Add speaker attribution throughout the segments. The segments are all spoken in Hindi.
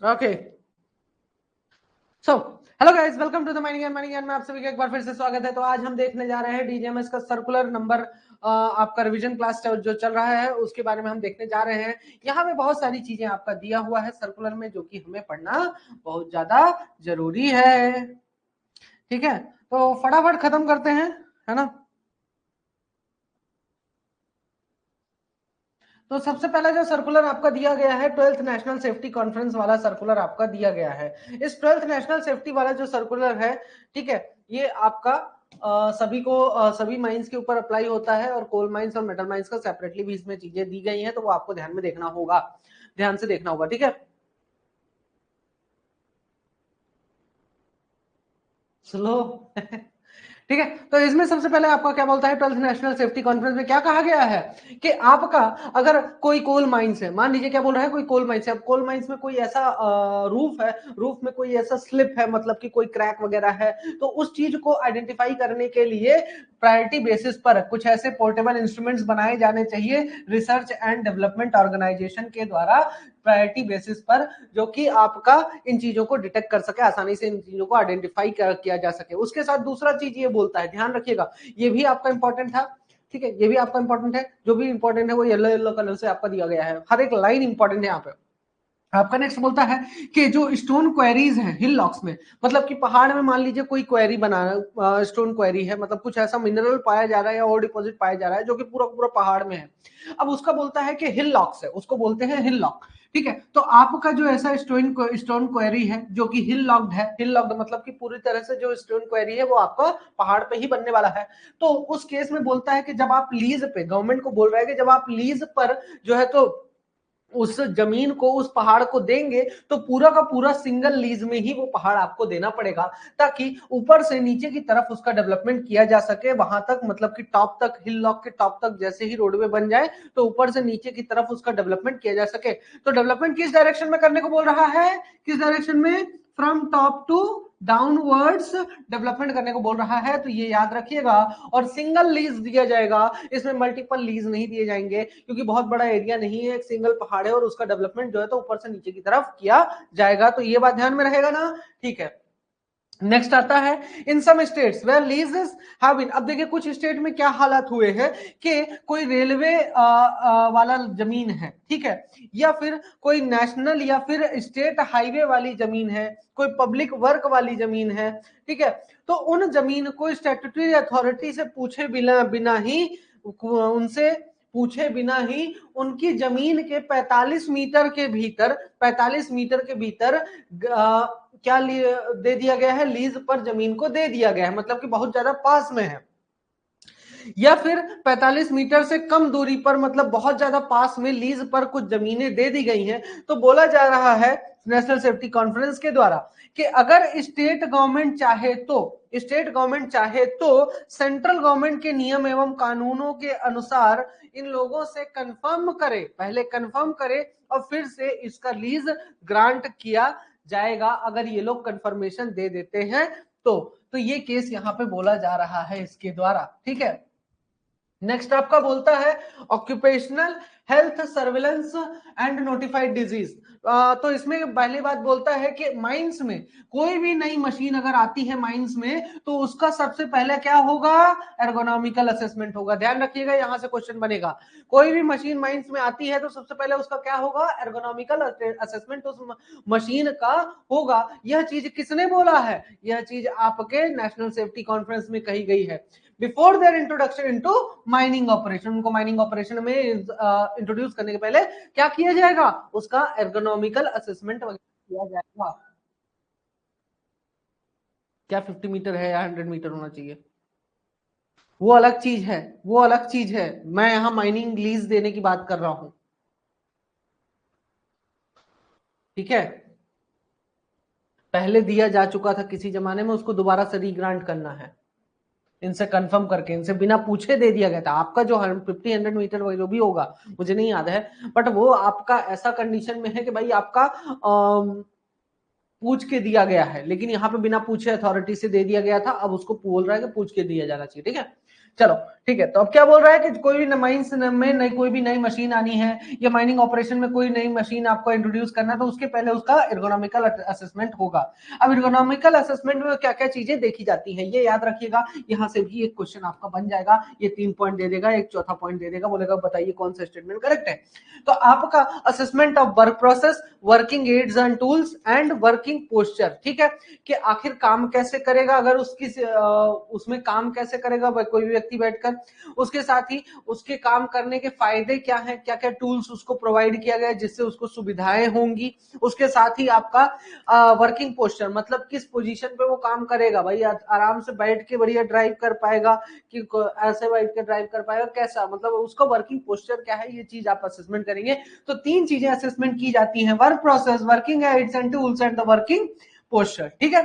Speaker 1: Okay so hello guys, welcome to the mining and में आप सभी का एक बार फिर से स्वागत है। तो आज हम देखने जा रहे हैं डीजीएमएस का सर्कुलर नंबर आपका रिवीजन क्लास जो चल रहा है उसके बारे में हम देखने जा रहे हैं। यहाँ पे बहुत सारी चीजें आपका दिया हुआ है सर्कुलर में जो कि हमें पढ़ना बहुत ज्यादा जरूरी है। ठीक है, तो फटाफट खत्म करते हैं, है ना। तो सबसे पहला जो सर्कुलर आपका दिया गया है 12th नेशनल सेफ्टी कॉन्फ्रेंस वाला सर्कुलर आपका दिया गया है। इस 12th नेशनल सेफ्टी वाला जो सर्कुलर है, ठीक है, ये आपका सभी को सभी माइंस के ऊपर अप्लाई होता है और कोल माइंस और मेटल माइंस का सेपरेटली भी इसमें चीजें दी गई हैं, तो वो आपको ध्यान में देखना होगा, ध्यान से देखना होगा। ठीक है, स्लो ठीक है, तो इसमें सबसे पहले आपका क्या बोलता है, 12th नेशनल सेफ्टी कॉन्फ्रेंस में क्या कहा गया है कि आपका अगर कोई कोल माइंस है, मान लीजिए क्या बोल रहा है, कोई कोल माइंस है, अब कोल माइंस में कोई ऐसा रूफ है, रूफ में कोई ऐसा स्लिप है, मतलब कि कोई क्रैक वगैरह है, तो उस चीज को आइडेंटिफाई करने के लिए प्रायोरिटी बेसिस पर कुछ ऐसे पोर्टेबल इंस्ट्रूमेंट्स बनाए जाने चाहिए रिसर्च एंड डेवलपमेंट ऑर्गेनाइजेशन के द्वारा, प्रायोरिटी बेसिस पर, जो कि आपका इन चीजों को डिटेक्ट कर सके, आसानी से इन चीजों को आइडेंटिफाई किया जा सके। उसके साथ दूसरा चीज ये बोलता है, ध्यान रखिएगा, ये भी आपका इंपॉर्टेंट था। ठीक है, ये भी आपका इंपॉर्टेंट है, जो भी इंपॉर्टेंट है वो येलो येलो कलर से आपका दिया गया है, हर एक लाइन इंपॉर्टेंट है यहाँ पे। आपका नेक्स्ट बोलता है कि जो स्टोन क्वेरीज हैं हिल लॉक्स में, मतलब कि पहाड़ में मान लीजिए कोई क्वेरी बना, स्टोन क्वेरी है, मतलब कुछ ऐसा मिनरल पाया जा रहा है या और डिपॉजिट पाया जा रहा है जो कि पूरा पूरा पहाड़ में है। अब उसका बोलता है कि हिल लॉक्स है, उसको बोलते हैं हिल लॉक। ठीक है, तो आपका जो ऐसा स्टोन क्वेरी है जो कि हिल लॉक्ड है, हिल लॉक्ड मतलब कि पूरी तरह से जो स्टोन क्वेरी है वो आपका पहाड़ पे ही बनने वाला है, तो उस केस में बोलता है कि जब आप लीज पे, गवर्नमेंट को बोल रहा है कि जब आप लीज पर जो है तो उस जमीन को, उस पहाड़ को देंगे, तो पूरा का पूरा सिंगल लीज में ही वो पहाड़ आपको देना पड़ेगा, ताकि ऊपर से नीचे की तरफ उसका डेवलपमेंट किया जा सके, वहां तक, मतलब कि टॉप तक, हिल लॉक के टॉप तक जैसे ही रोडवे बन जाए तो ऊपर से नीचे की तरफ उसका डेवलपमेंट किया जा सके। तो डेवलपमेंट किस डायरेक्शन में करने को बोल रहा है, किस डायरेक्शन में, from top to downwards development करने को बोल रहा है, तो ये याद रखिएगा। और सिंगल लीज दिया जाएगा, इसमें मल्टीपल लीज नहीं दिए जाएंगे, क्योंकि बहुत बड़ा एरिया नहीं है, एक सिंगल पहाड़ है और उसका डेवलपमेंट जो है तो ऊपर से नीचे की तरफ किया जाएगा, तो ये बात ध्यान में रहेगा ना। ठीक है, नेक्स्ट आता है, in some states where leases have been, अब देखिए कुछ स्टेट में क्या हालात हुए हैं कि कोई रेलवे वाला जमीन है, ठीक है, या फिर कोई नेशनल या फिर स्टेट हाईवे वाली जमीन है, कोई पब्लिक वर्क वाली जमीन है, ठीक है, तो उन जमीन को स्टैट्यूटरी अथॉरिटी से पूछे बिना बिना ही, उनसे पूछे बिना ही उनकी जमीन के 45 मीटर के भीतर, 45 मीटर के भीतर क्या दे दिया गया है, लीज पर जमीन को दे दिया गया है, मतलब कि बहुत ज्यादा पास में है, या फिर 45 मीटर से कम दूरी पर, मतलब बहुत ज्यादा पास में लीज पर कुछ जमीनें दे दी गई हैं, तो बोला जा रहा है नेशनल सेफ्टी कॉन्फ्रेंस के द्वारा कि अगर स्टेट गवर्नमेंट चाहे तो, स्टेट गवर्नमेंट चाहे तो सेंट्रल गवर्नमेंट के नियम एवं कानूनों के अनुसार इन लोगों से कंफर्म करे, पहले कंफर्म करे और फिर से इसका लीज ग्रांट किया जाएगा, अगर ये लोग कंफर्मेशन दे देते हैं तो ये केस यहाँ पे बोला जा रहा है इसके द्वारा। ठीक है, नेक्स्ट आपका बोलता है occupational health surveillance and notified disease, तो इसमें पहली बात बोलता है कि माइंस में कोई भी नई मशीन अगर आती है माइंस में, तो उसका सबसे पहले क्या होगा, एर्गोनॉमिकल असेसमेंट होगा। ध्यान रखिएगा, यहां से क्वेश्चन बनेगा, कोई भी मशीन माइंस में आती है तो सबसे पहले उसका क्या होगा, एर्गोनॉमिकल असेसमेंट उस मशीन का होगा। यह चीज किसने बोला है, यह चीज आपके नेशनल सेफ्टी कॉन्फ्रेंस में कही गई है, before their introduction into mining operation. उनको माइनिंग ऑपरेशन में इंट्रोड्यूस करने के पहले क्या किया जाएगा, उसका एर्गोनॉमिकल असेसमेंट किया जाएगा। क्या 50 मीटर है या 100 मीटर होना चाहिए, वो अलग चीज है, वो अलग चीज है, मैं यहां माइनिंग लीज देने की बात कर रहा हूं। ठीक है, पहले दिया जा चुका था किसी जमाने में, उसको दोबारा से रीग्रांट करना है, इनसे कंफर्म करके, इनसे बिना पूछे दे दिया गया था। आपका जो 50-100 मीटर जो भी होगा मुझे नहीं याद है, बट वो आपका ऐसा कंडीशन में है कि भाई आपका पूछ के दिया गया है, लेकिन यहाँ पे बिना पूछे अथॉरिटी से दे दिया गया था, अब उसको बोल रहा है कि पूछ के दिया जाना चाहिए। ठीक है, चलो ठीक है, तो अब क्या बोल रहा है कि कोई भी माइंस में नई कोई भी नई मशीन आनी है या माइनिंग ऑपरेशन में कोई नई मशीन आपको इंट्रोड्यूस करना है तो उसके पहले उसका एर्गोनॉमिकल असेसमेंट होगा। अब एर्गोनॉमिकल असेसमेंट में क्या क्या चीजें देखी जाती हैं ये याद रखिएगा, यहां से भी एक क्वेश्चन आपका बन जाएगा, ये 3 पॉइंट दे देगा, एक चौथा पॉइंट दे देगा, बोलेगा बताइए कौन सा स्टेटमेंट करेक्ट है। तो आपका assessment of work process, working aids and tools and working posture, ठीक है, कि आखिर काम कैसे करेगा, अगर उसकी उसमें काम कैसे करेगा कोई भी व्यक्ति बैठकर, उसके साथ ही उसके काम करने के फायदे क्या हैं, क्या क्या टूल्स उसको प्रोवाइड किया गया है जिससे उसको सुविधाएं होंगी, उसके साथ ही आपका वर्किंग पोस्चर मतलब किस पोजीशन पे वो काम करेगा, भाई आराम से बैठ के बढ़िया ड्राइव कर पाएगा कि ऐसे बैठ के ड्राइव कर पाएगा, कैसा मतलब उसका वर्किंग पोस्चर क्या है, ये चीज आप असेसमेंट करेंगे। तो 3 चीजें असेसमेंट की जाती हैं, work process, working aids and tools and the working posture, ठीक है।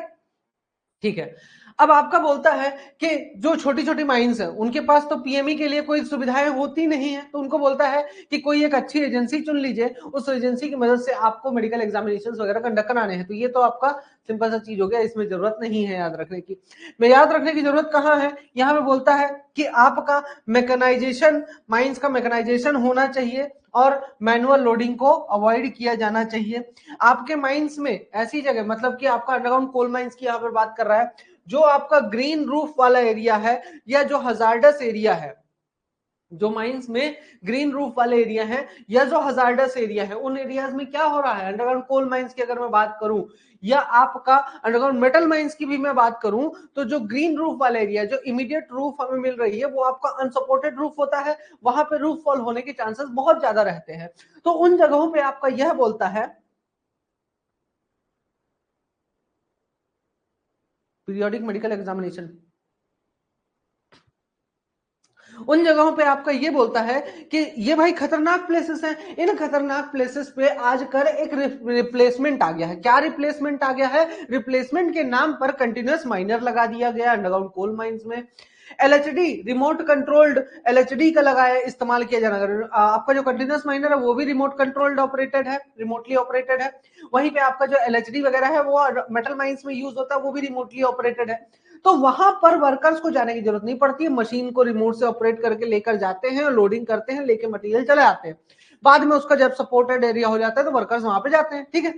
Speaker 1: ठीक है, अब आपका बोलता है कि जो छोटी छोटी माइंस है उनके पास तो पीएमई के लिए कोई सुविधाएं होती नहीं है, तो उनको बोलता है कि कोई एक अच्छी एजेंसी चुन लीजिए, उस एजेंसी की मदद से आपको मेडिकल एग्जामिनेशन वगैरह कंडक्ट कराने हैं। तो ये तो आपका सिंपल सा चीज हो गया, इसमें जरूरत नहीं है याद रखने की। मैं याद रखने की जरूरत कहाँ है, यहाँ पे बोलता है कि आपका मैकेनाइजेशन, माइंस का मैकेनाइजेशन होना चाहिए और मैनुअल लोडिंग को अवॉइड किया जाना चाहिए। आपके माइंस में ऐसी जगह मतलब कि आपका अंडरग्राउंड कोल माइंस की यहाँ पर बात कर रहा है, जो आपका ग्रीन रूफ वाला एरिया है या जो हजार्डस एरिया है, जो माइंस में ग्रीन रूफ वाले एरिया है या जो हजार्डस एरिया है, उन एरियाज में क्या हो रहा है, अंडरग्राउंड कोल माइंस की अगर मैं बात करूं या आपका अंडरग्राउंड मेटल माइंस की भी मैं बात करूं, तो जो ग्रीन रूफ वाला एरिया, जो इमीडिएट रूफ हमें मिल रही है वो आपका अनसपोर्टेड रूफ होता है, वहां पे रूफ फॉल होने के चांसेस बहुत ज्यादा रहते हैं। तो उन जगहों पे आपका यह बोलता है, पीरियोडिक मेडिकल एग्जामिनेशन, उन जगहों पे आपका ये बोलता है कि ये भाई खतरनाक प्लेसेस हैं, इन खतरनाक प्लेसेस पे आजकल एक रिप्लेसमेंट आ गया है। क्या रिप्लेसमेंट आ गया है, रिप्लेसमेंट के नाम पर कंटिन्यूअस माइनर लगा दिया गया अंडरग्राउंड कोल माइंस में। एलएचडी, रिमोट कंट्रोल्ड एलएचडी का लगाया इस्तेमाल किया जाना, आपका जो कंटिन्यूअस माइनर है वो भी रिमोट कंट्रोल्ड ऑपरेटेड है, रिमोटली ऑपरेटेड है। वहीं पे आपका जो एलएचडी वगैरह है वो मेटल माइंस में यूज होता है, वो भी रिमोटली ऑपरेटेड है। तो वहां पर वर्कर्स को जाने की जरूरत नहीं पड़ती है, मशीन को रिमोट से ऑपरेट करके लेकर जाते हैं, लोडिंग करते हैं, लेके मटेरियल चले आते हैं। बाद में उसका जब सपोर्टेड एरिया हो जाता है तो वर्कर्स वहां पे जाते हैं, ठीक है।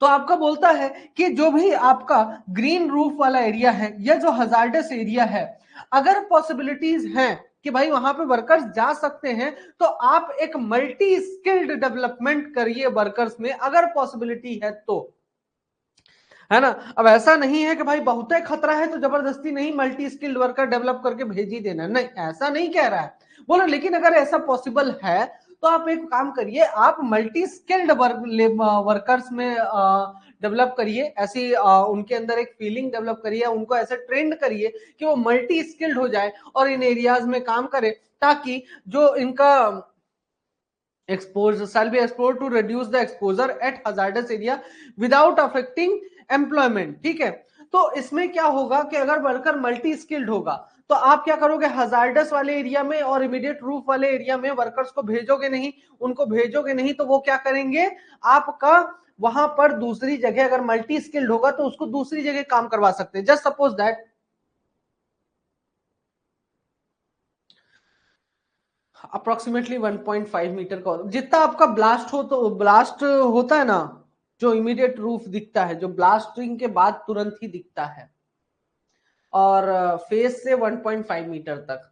Speaker 1: तो आपका बोलता है कि जो भी आपका ग्रीन रूफ वाला एरिया है या जो हजार्डस एरिया है, अगर पॉसिबिलिटीज हैं कि भाई वहां पे वर्कर्स जा सकते हैं, तो आप एक मल्टी स्किल्ड डेवलपमेंट करिए वर्कर्स में, अगर पॉसिबिलिटी है तो, है ना। अब ऐसा नहीं है कि भाई बहुत खतरा है तो जबरदस्ती नहीं मल्टी स्किल्ड वर्कर डेवलप करके भेज ही देना, नहीं ऐसा नहीं कह रहा है, बोलो लेकिन अगर ऐसा पॉसिबल है तो आप एक काम करिए, आप मल्टी स्किल्ड वर्कर्स में डेवलप करिए, ऐसी उनके अंदर एक फीलिंग डेवलप करिए, उनको ऐसे ट्रेंड करिए कि वो मल्टी स्किल्ड हो जाए और इन एरियाज में काम करे, ताकि जो इनका exposure shall be explored to reduce the exposure at hazardous area without affecting employment, ठीक है। तो इसमें क्या होगा कि अगर वर्कर मल्टी स्किल्ड होगा तो आप क्या करोगे, हजार्डस वाले एरिया में और इमीडिएट रूफ वाले एरिया में वर्कर्स को भेजोगे नहीं, उनको भेजोगे नहीं, तो वो क्या करेंगे, आपका वहां पर दूसरी जगह अगर मल्टी स्किल्ड होगा तो उसको दूसरी जगह काम करवा सकते हैं। Just suppose that approximately 1.5 metre का जितना आपका ब्लास्ट हो, तो ब्लास्ट होता है ना, जो इमीडिएट रूफ दिखता है, जो ब्लास्टिंग के बाद तुरंत ही दिखता है, और फेस से 1.5 मीटर तक।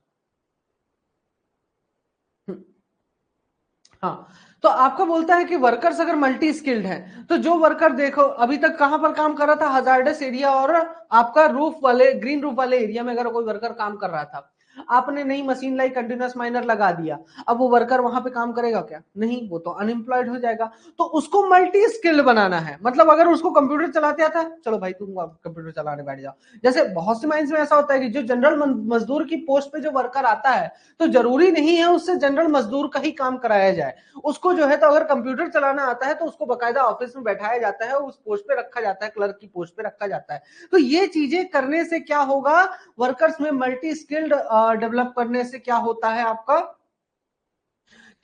Speaker 1: हाँ, तो आपको बोलता है कि वर्कर्स अगर मल्टी स्किल्ड है, तो जो वर्कर देखो अभी तक कहां पर काम कर रहा था, हजार्डस एरिया और आपका रूफ वाले ग्रीन रूफ वाले एरिया में अगर कोई वर्कर काम कर रहा था, आपने नई मशीन लाई, कंटिन्यूअस माइनर लगा दिया, अब वो वर्कर वहां पे काम करेगा क्या, नहीं, वो तो अनएम्प्लॉयड हो जाएगा। तो उसको मल्टी स्किल्ड बनाना है, मतलब अगर उसको कंप्यूटर चलाते आता है, चलो भाई तुम कंप्यूटर चलाने बैठ जाओ। जैसे बहुत सी माइंस में ऐसा होता है कि जो जनरल मजदूर की पोस्ट पे जो वर्कर आता है, तो जरूरी नहीं है उससे जनरल मजदूर का ही काम कराया जाए, उसको जो है तो अगर कंप्यूटर चलाना आता है तो उसको बकायदा ऑफिस में बैठाया जाता है, उस पोस्ट पे रखा जाता है, क्लर्क की पोस्ट पे रखा जाता है। तो ये चीजें करने से क्या होगा, वर्कर्स में मल्टी स्किल्ड डेवलप करने से क्या होता है आपका,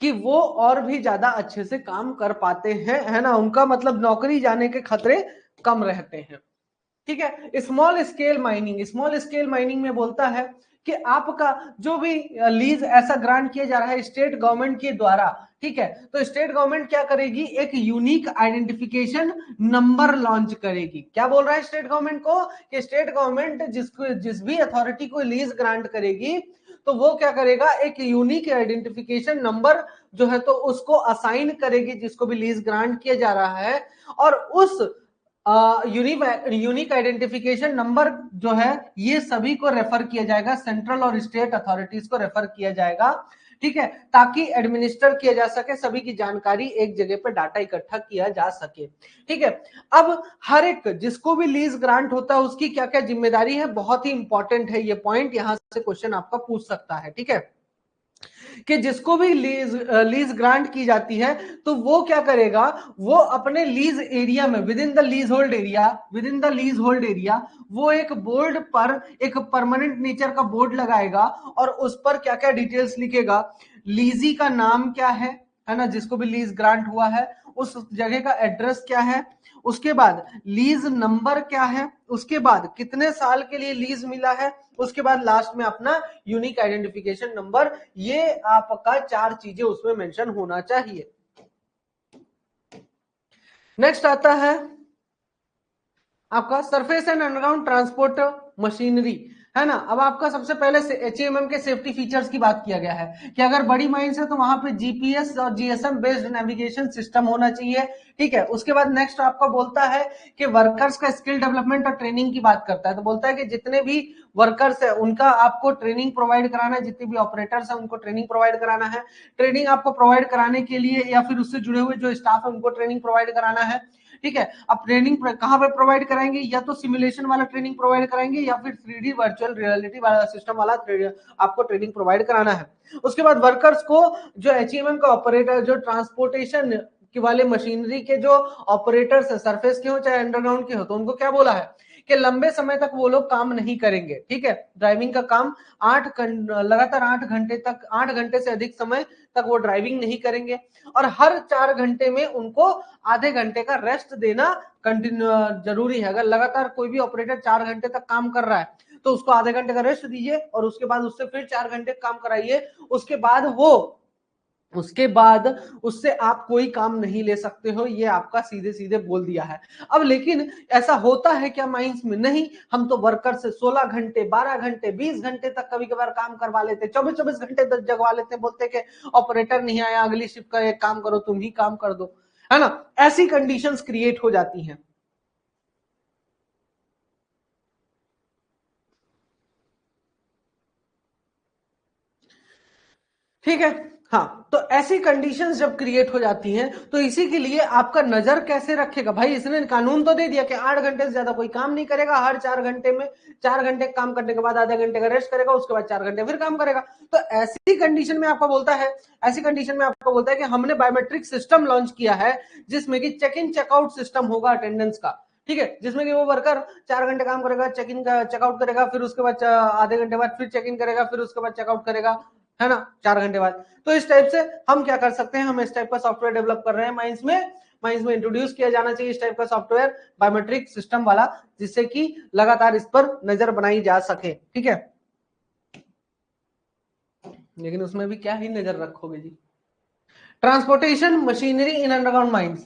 Speaker 1: कि वो और भी ज्यादा अच्छे से काम कर पाते हैं, है ना, उनका मतलब नौकरी जाने के खतरे कम रहते हैं, ठीक है। Small scale mining, small scale mining में बोलता है कि आपका जो भी लीज ऐसा ग्रांट किया जा रहा है स्टेट गवर्नमेंट के द्वारा, ठीक है, तो स्टेट गवर्नमेंट क्या करेगी, एक यूनिक आइडेंटिफिकेशन नंबर लॉन्च करेगी। क्या बोल रहा है स्टेट गवर्नमेंट को, कि स्टेट गवर्नमेंट जिस भी अथॉरिटी को लीज ग्रांट करेगी तो वो क्या करेगा, एक यूनिक आइडेंटिफिकेशन नंबर जो है तो उसको असाइन करेगी जिसको भी लीज ग्रांट किया जा रहा है, और उस यूनिक आइडेंटिफिकेशन नंबर जो है ये सभी को रेफर किया जाएगा, सेंट्रल और स्टेट अथॉरिटीज को रेफर किया जाएगा, ठीक है, ताकि एडमिनिस्टर किया जा सके, सभी की जानकारी एक जगह पे डाटा इकट्ठा किया जा सके, ठीक है। अब हर एक जिसको भी लीज ग्रांट होता है उसकी क्या क्या जिम्मेदारी है, बहुत ही इंपॉर्टेंट है ये पॉइंट, यहां से क्वेश्चन आपका पूछ सकता है, ठीक है, कि जिसको भी लीज ग्रांट की जाती है तो वो क्या करेगा, वो अपने लीज एरिया में with in the lease hold area वो एक बोर्ड पर एक परमानेंट नेचर का बोर्ड लगाएगा और उस पर क्या क्या डिटेल्स लिखेगा, लीजी का नाम क्या है ना, जिसको भी लीज ग्रांट हुआ है उस जगह का एड्रेस क्या है, उसके बाद लीज नंबर क्या है, उसके बाद कितने साल के लिए लीज मिला है, उसके बाद लास्ट में अपना यूनिक आइडेंटिफिकेशन नंबर, ये आपका 4 चीजें उसमें मेंशन होना चाहिए। नेक्स्ट आता है आपका surface and underground transport machinery, है ना। अब आपका सबसे पहले एचएमएम के सेफ्टी फीचर्स की बात किया गया है कि अगर बड़ी माइंस है तो वहां पे जीपीएस और जीएसएम बेस्ड नेविगेशन सिस्टम होना चाहिए, ठीक है। उसके बाद नेक्स्ट आपका बोलता है कि वर्कर्स का स्किल डेवलपमेंट और ट्रेनिंग की बात करता है, तो बोलता है कि जितने भी वर्कर्स है उनका आपको ट्रेनिंग प्रोवाइड कराना है, जितने भी ऑपरेटर्स है उनको ट्रेनिंग प्रोवाइड कराना है, ट्रेनिंग आपको प्रोवाइड कराने के लिए या फिर उससे जुड़े हुए जो स्टाफ है उनको ट्रेनिंग प्रोवाइड कराना है, ठीक है। अब ट्रेनिंग कहां पे प्रोवाइड कराएंगे, या तो सिमुलेशन वाला ट्रेनिंग प्रोवाइड कराएंगे या फिर 3D वर्चुअल रियलिटी वाला सिस्टम वाला आपको ट्रेनिंग प्रोवाइड कराना है। उसके बाद वर्कर्स को जो एचईएमएम का ऑपरेटर, जो ट्रांसपोर्टेशन के वाले मशीनरी के जो ऑपरेटर्स है, सरफेस के हो चाहे अंडरग्राउंड के हो, तो उनको क्या बोला है कि लंबे समय तक वो लोग काम नहीं करेंगे, ठीक है। ड्राइविंग का काम लगातार 8 घंटे से अधिक समय तक वो ड्राइविंग नहीं करेंगे, और हर 4 घंटे में उनको आधे घंटे का रेस्ट देना कंटिन्यू जरूरी है। अगर लगातार कोई भी ऑपरेटर 4 घंटे तक काम कर रहा है तो उसको आधे घंटे का रेस्ट दीजिए और उसके बाद उससे फिर 4 घंटे काम कराइए, उसके बाद उससे आप कोई काम नहीं ले सकते हो, ये आपका सीधे सीधे बोल दिया है। अब लेकिन ऐसा होता है क्या माइंस में, नहीं, हम तो वर्कर से 16 घंटे 12 घंटे 20 घंटे तक कभी कभार काम करवा लेते, 24 घंटे तक जगवा लेते, बोलते कि ऑपरेटर नहीं आया, अगली शिफ्ट का एक काम करो, तुम ही काम कर दो, है ना। ऐसी कंडीशंस क्रिएट हो जाती हैं, ठीक है। हाँ, तो ऐसी कंडीशंस जब क्रिएट हो जाती हैं तो इसी के लिए आपका नजर कैसे रखेगा, भाई इसने कानून तो दे दिया कि 8 घंटे से ज्यादा कोई काम नहीं करेगा, हर 4 घंटे में 4 घंटे काम करने के बाद आधे घंटे का रेस्ट करेगा, उसके बाद 4 घंटे फिर काम करेगा। तो ऐसी कंडीशन में आपका बोलता है, ऐसी कंडीशन में आपका बोलता है कि हमने बायोमेट्रिक सिस्टम लॉन्च किया है जिसमें कि चेक इन चेकआउट सिस्टम होगा अटेंडेंस का, ठीक है, जिसमें कि वो वर्कर 4 घंटे काम करेगा, चेक इन का चेकआउट करेगा, फिर उसके बाद आधे घंटे बाद फिर चेक इन करेगा, फिर उसके बाद चेकआउट करेगा, है ना, 4 घंटे बाद। तो इस टाइप से हम क्या कर सकते हैं, हम इस टाइप का सॉफ्टवेयर डेवलप कर रहे हैं माइंस में इंट्रोड्यूस किया जाना चाहिए इस टाइप का सॉफ्टवेयर बायोमेट्रिक सिस्टम वाला, जिससे कि लगातार इस पर नजर बनाई जा सके, ठीक है। लेकिन उसमें भी क्या ही नजर रखोगे जी। Transportation machinery in underground mines,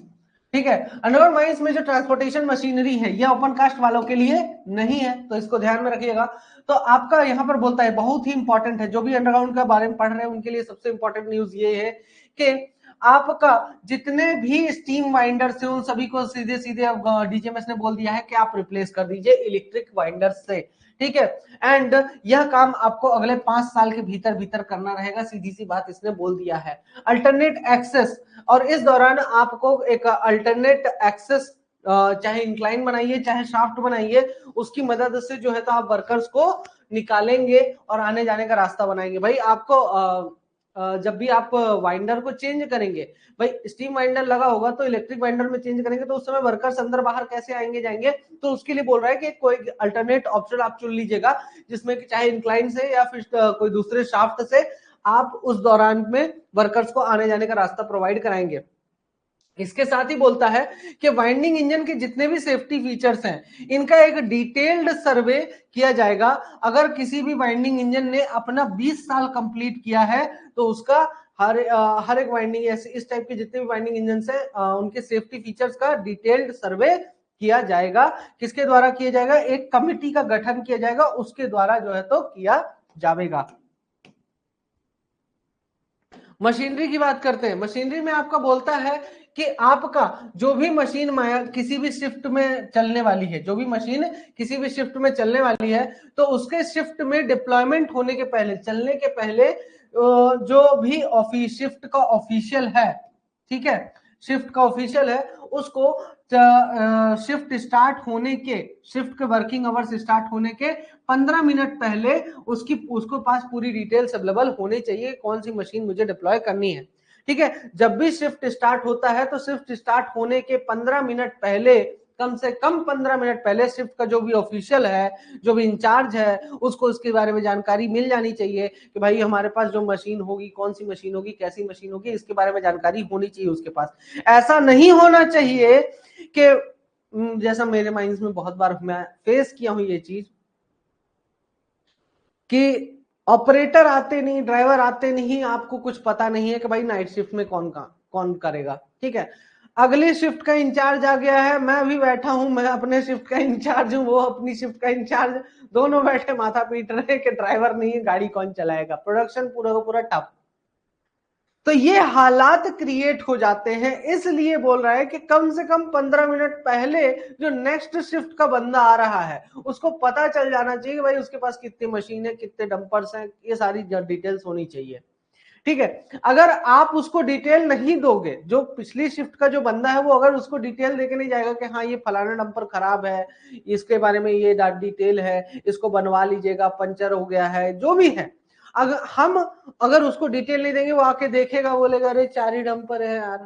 Speaker 1: ठीक है। अंडरग्राउंड माइंस में जो ट्रांसपोर्टेशन मशीनरी है ये ओपन कास्ट वालों के लिए नहीं है, तो इसको ध्यान में रखिएगा। तो आपका यहां पर बोलता है, बहुत ही इंपॉर्टेंट है, जो भी अंडरग्राउंड के बारे में पढ़ रहे हैं उनके लिए सबसे इंपॉर्टेंट न्यूज ये है कि आपका जितने भी स्टीम वाइंडर्स हैं उन सभी को सीधे सीधे डीजीएमएस ने बोल दिया है कि आप रिप्लेस कर दीजिए इलेक्ट्रिक वाइंडर्स से, ठीक है। एंड यह काम आपको अगले 5 साल के भीतर भीतर करना रहेगा, सीधी सी बात इसने बोल दिया है। अल्टरनेट एक्सेस, और इस दौरान आपको एक अल्टरनेट एक्सेस चाहे इंक्लाइन बनाइए चाहे शाफ्ट बनाइए, उसकी मदद से जो है तो आप वर्कर्स को निकालेंगे और आने जाने का रास्ता बनाएंगे। भाई आपको जब भी आप वाइंडर को चेंज करेंगे, भाई स्टीम वाइंडर लगा होगा तो इलेक्ट्रिक वाइंडर में चेंज करेंगे तो उस समय वर्कर्स अंदर बाहर कैसे आएंगे जाएंगे, तो उसके लिए बोल रहा है कि कोई अल्टरनेट ऑप्शन आप चुन लीजिएगा जिसमें कि चाहे इंक्लाइन से या फिर कोई दूसरे शाफ्ट से आप उस दौरान में वर्कर्स को आने जाने का रास्ता प्रोवाइड कराएंगे। इसके साथ ही बोलता है कि वाइंडिंग इंजन के जितने भी सेफ्टी फीचर्स हैं इनका एक डिटेल्ड सर्वे किया जाएगा। अगर किसी भी वाइंडिंग इंजन ने अपना 20 साल कंप्लीट किया है तो उसका हर एक वाइंडिंग इस टाइप के जितने भी वाइंडिंग इंजन है उनके सेफ्टी फीचर्स का डिटेल्ड सर्वे किया जाएगा। किसके द्वारा किया जाएगा? एक कमिटी का गठन किया जाएगा, उसके द्वारा जो है तो किया जाएगा। मशीनरी की बात करते हैं। मशीनरी में आपका बोलता है कि आपका जो भी मशीन किसी भी शिफ्ट में चलने वाली है, जो भी मशीन किसी भी शिफ्ट में चलने वाली है, तो उसके शिफ्ट में डिप्लॉयमेंट होने के पहले, चलने के पहले जो भी शिफ्ट का ऑफिशियल है, ठीक है, शिफ्ट का ऑफिशियल है, उसको शिफ्ट स्टार्ट होने के, शिफ्ट के वर्किंग आवर्स स्टार्ट होने के 15 मिनट पहले उसको पास पूरी डिटेल्स अवेलेबल होनी चाहिए, कौन सी मशीन मुझे डिप्लॉय करनी है। ठीक है, जब भी शिफ्ट स्टार्ट होता है तो शिफ्ट स्टार्ट होने के 15 मिनट पहले, कम से कम 15 मिनट पहले शिफ्ट का जो भी ऑफिशियल है, जो भी इंचार्ज है, उसको उसके बारे में जानकारी मिल जानी चाहिए कि भाई हमारे पास जो मशीन होगी, कौन सी मशीन होगी, कैसी मशीन होगी, इसके बारे में जानकारी होनी चाहिए उसके पास। ऐसा नहीं होना चाहिए कि जैसा मेरे माइंड में बहुत बार मैं फेस किया हूं ये चीज कि ऑपरेटर आते नहीं, ड्राइवर आते नहीं, आपको कुछ पता नहीं है कि भाई नाइट शिफ्ट में कौन करेगा। ठीक है, अगली शिफ्ट का इंचार्ज आ गया है, मैं भी बैठा हूं, मैं अपने शिफ्ट का इंचार्ज हूं, वो अपनी शिफ्ट का इंचार्ज, दोनों बैठे माथा पीट रहे हैं कि ड्राइवर नहीं है, गाड़ी कौन चलाएगा, प्रोडक्शन पूरा का पूरा ठप। तो ये हालात क्रिएट हो जाते हैं, इसलिए बोल रहा है कि कम से कम 15 मिनट पहले जो नेक्स्ट शिफ्ट का बंदा आ रहा है उसको पता चल जाना चाहिए कि भाई उसके पास कितनी मशीन है, कितने डंपर्स हैं, ये सारी डिटेल्स होनी चाहिए। ठीक है, अगर आप उसको डिटेल नहीं दोगे, जो पिछली शिफ्ट का जो बंदा है वो अगर उसको डिटेल देके नहीं जाएगा कि हाँ ये फलाना डंपर खराब है, इसके बारे में ये डिटेल है, इसको बनवा लीजिएगा, पंचर हो गया है, जो भी है, अगर उसको डिटेल नहीं देंगे, वो आके देखेगा, बोलेगा अरे 4 ही डंपर है यार,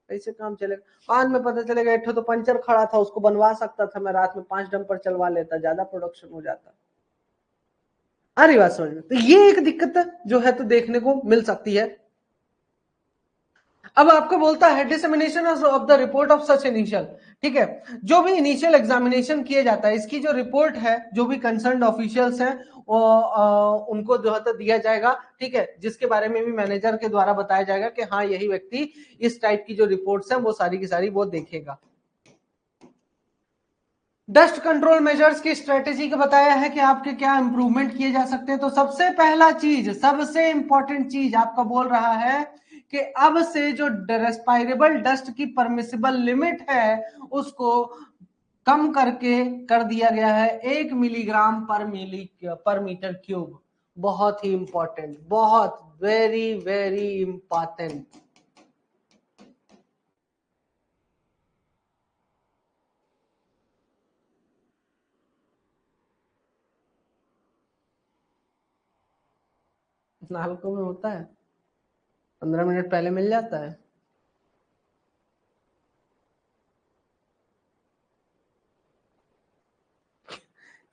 Speaker 1: कैसे काम चलेगा। बाद में पता चलेगा एक तो पंचर खड़ा था, उसको बनवा सकता था, मैं रात में 5 डंपर चलवा लेता, ज्यादा प्रोडक्शन हो जाता। आ रही बात समझ में? तो ये एक दिक्कत जो है तो देखने को मिल सकती है। अब आपको बोलता है dissemination of the report of such initial. ठीक है, जो भी इनिशियल एग्जामिनेशन किया जाता है, इसकी जो रिपोर्ट है, जो भी कंसर्न ऑफिशियल्स हैं उनको जो है तो दिया जाएगा। ठीक है, जिसके बारे में भी मैनेजर के द्वारा बताया जाएगा कि हाँ यही व्यक्ति इस टाइप की जो रिपोर्ट्स हैं वो सारी की सारी वो देखेगा। डस्ट कंट्रोल मेजर्स की स्ट्रेटेजी का बताया है कि आपके क्या इंप्रूवमेंट किए जा सकते हैं। तो सबसे पहला चीज, सबसे इंपॉर्टेंट चीज आपका बोल रहा है कि अब से जो रेस्पायरेबल डस्ट की परमिसिबल लिमिट है उसको कम करके कर दिया गया है 1 मिलीग्राम पर मीटर क्यूब। बहुत ही इंपॉर्टेंट, बहुत वेरी वेरी इंपॉर्टेंट। नालको में होता है, 15 मिनट पहले मिल जाता है।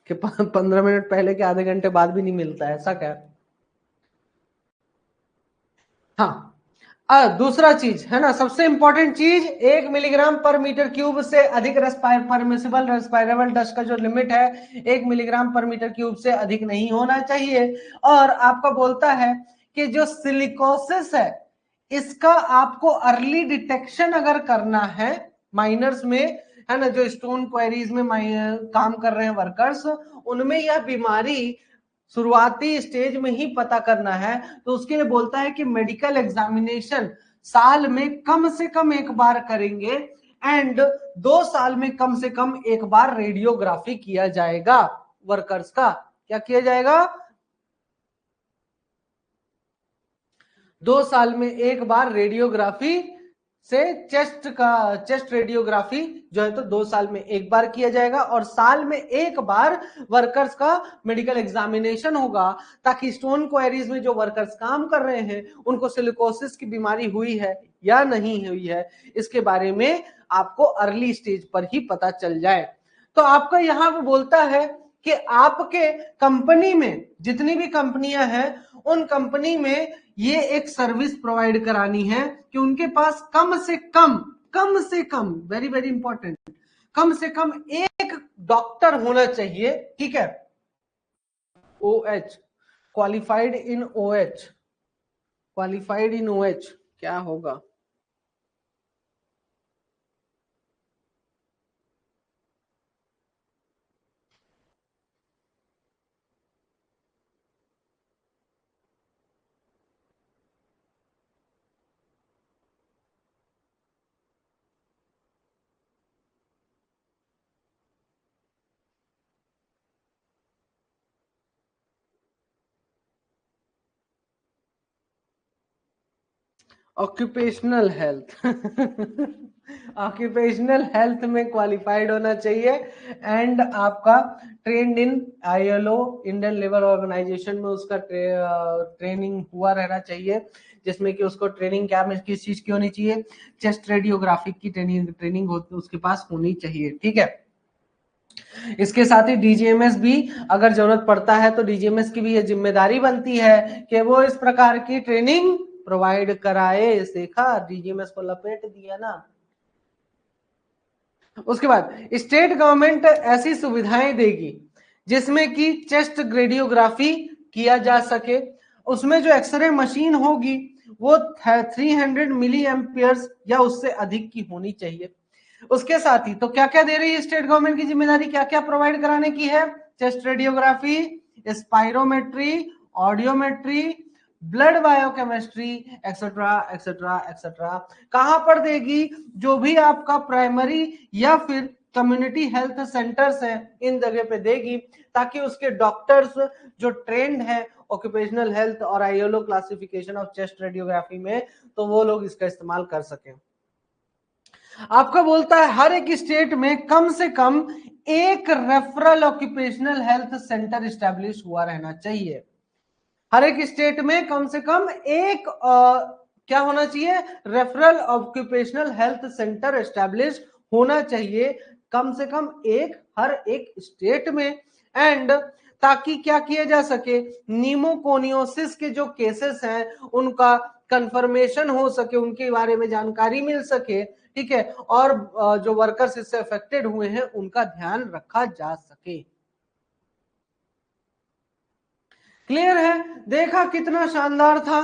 Speaker 1: कि 15 मिनट पहले के आधे घंटे बाद भी नहीं मिलता है, ऐसा क्या? हाँ, दूसरा चीज है ना, सबसे इंपॉर्टेंट चीज, 1 मिलीग्राम पर मीटर क्यूब से अधिक परमिसिबल रेस्पायरेबल डस्ट का जो लिमिट है 1 मिलीग्राम पर मीटर क्यूब से अधिक नहीं होना चाहिए। और आपका बोलता है कि जो सिलिकोसिस है इसका आपको अर्ली डिटेक्शन अगर करना है माइनर्स में, है ना, जो स्टोन क्वेरीज में काम कर रहे हैं वर्कर्स, उनमें यह बीमारी शुरुआती स्टेज में ही पता करना है, तो उसके लिए बोलता है कि मेडिकल एग्जामिनेशन साल में कम से कम एक बार करेंगे एंड 2 साल में कम से कम एक बार रेडियोग्राफी किया जाएगा वर्कर्स का। क्या किया जाएगा? 2 साल में एक बार रेडियोग्राफी से चेस्ट रेडियोग्राफी जो है तो 2 साल में एक बार किया जाएगा और साल में एक बार वर्कर्स का मेडिकल एग्जामिनेशन होगा, ताकि स्टोन क्वेरीज में जो वर्कर्स काम कर रहे हैं उनको सिलिकोसिस की बीमारी हुई है या नहीं हुई है इसके बारे में आपको अर्ली स्टेज पर ही पता चल जाए। तो आपका यहां वो बोलता है कि आपके कंपनी में जितनी भी कंपनियां हैं उन कंपनी में ये एक सर्विस प्रोवाइड करानी है कि उनके पास कम से कम कम से कम, वेरी वेरी इंपॉर्टेंट, कम से कम एक डॉक्टर होना चाहिए, ठीक है, OH, qualified in OH, qualified in OH क्या होगा? ऑक्यूपेशनल हेल्थ ऑक्यूपेशनल हेल्थ में क्वालिफाइड होना चाहिए, एंड आपका ट्रेंड इन ILO, इंडियन लेबर ऑर्गेनाइजेशन में उसका ट्रेनिंग हुआ रहना चाहिए, जिसमें कि उसको ट्रेनिंग क्या में किस चीज की होनी चाहिए, चेस्ट रेडियोग्राफिक की ट्रेनिंग उसके पास होनी चाहिए, ठीक है। इसके साथ ही DGMS भी अगर जरूरत पड़ता है तो DGMS की भी ये जिम्मेदारी बनती है कि वो इस प्रकार की ट्रेनिंग प्रोवाइड कराए। देखा, DGMS को लपेट दिया ना। उसके बाद स्टेट गवर्नमेंट ऐसी सुविधाएं देगी जिसमें कि चेस्ट रेडियोग्राफी किया जा सके, उसमें जो एक्सरे मशीन होगी वो 300 मिली एम्पियर्स या उससे अधिक की होनी चाहिए। उसके साथ ही तो क्या क्या दे रही है स्टेट गवर्नमेंट की जिम्मेदारी, क्या क्या प्रोवाइड कराने की है, chest radiography, spirometry, audiometry, blood biochemistry, etcetera etcetera etcetera. कहां पर देगी? जो भी आपका प्राइमरी या फिर कम्युनिटी हेल्थ सेंटर्स हैं इन जगह पे देगी, ताकि उसके डॉक्टर्स जो ट्रेंड है ऑक्यूपेशनल हेल्थ और ILO classification of chest radiography में, तो वो लोग इसका इस्तेमाल कर सकें। आपका बोलता है हर एक स्टेट में कम से कम एक referral occupational health centre establish हुआ रहना चाहिए। हर एक स्टेट में कम से कम एक क्या होना चाहिए, referral occupational health centre establish होना चाहिए, कम से कम एक हर एक स्टेट में। एंड ताकि क्या किया जा सके, न्यूमोकोनियोसिस के जो केसेस हैं उनका कंफर्मेशन हो सके, उनके बारे में जानकारी मिल सके, ठीक है, और जो वर्कर्स इससे अफेक्टेड हुए हैं उनका ध्यान रखा जा सके। क्लियर है? देखा कितना शानदार था।